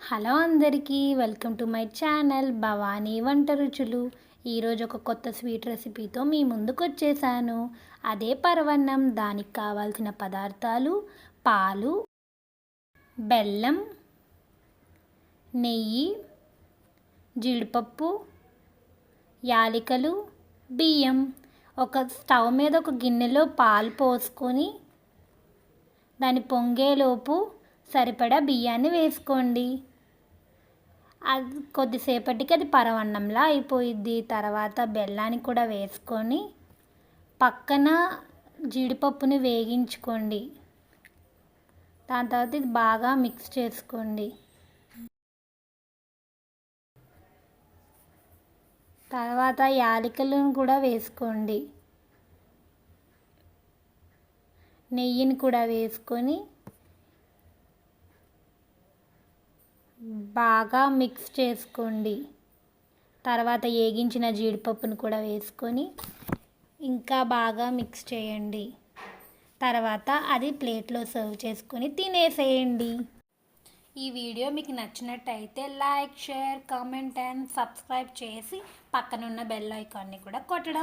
Hello అందరికీ welcome to my channel Bhavani వంట రుచులు. ఈరోజు ఒక కొత్త స్వీట్ రెసిపీతో మీ ముందుకు వచ్చేసాను. అదే పరవన్నం. దానికి కావాల్సిన పదార్థాలు: పాలు, బెల్లం, నెయ్యి, జీడిపప్పు, యాలకులు, బియ్యం. ఒక స్టవ్ మీద ఒక గిన్నెలో పాలు పోసుకొని దాని పొంగేలోపు సరిపడా బియ్యాన్ని వేసుకోండి. అది కొద్దిసేపటికి అది పరవన్నంలా అయిపోయిద్ది. తర్వాత బెల్లాన్ని కూడా వేసుకొని పక్కన జీడిపప్పుని వేగించుకోండి. దాని తర్వాత ఇది బాగా మిక్స్ చేసుకోండి. తర్వాత యాలకులను కూడా వేసుకోండి. నెయ్యిని కూడా వేసుకొని బాగా మిక్స్ చేసుకోండి. తర్వాత వేగించిన జీడిపప్పును కూడా వేసుకొని ఇంకా బాగా మిక్స్ చేయండి. తర్వాత అది ప్లేట్లో సర్వ్ చేసుకొని తినేసేయండి. ఈ వీడియో మీకు నచ్చినట్టయితే like, share, comment and subscribe చేసి పక్కనున్న బెల్ ఐకాన్ని కూడా కొట్టడం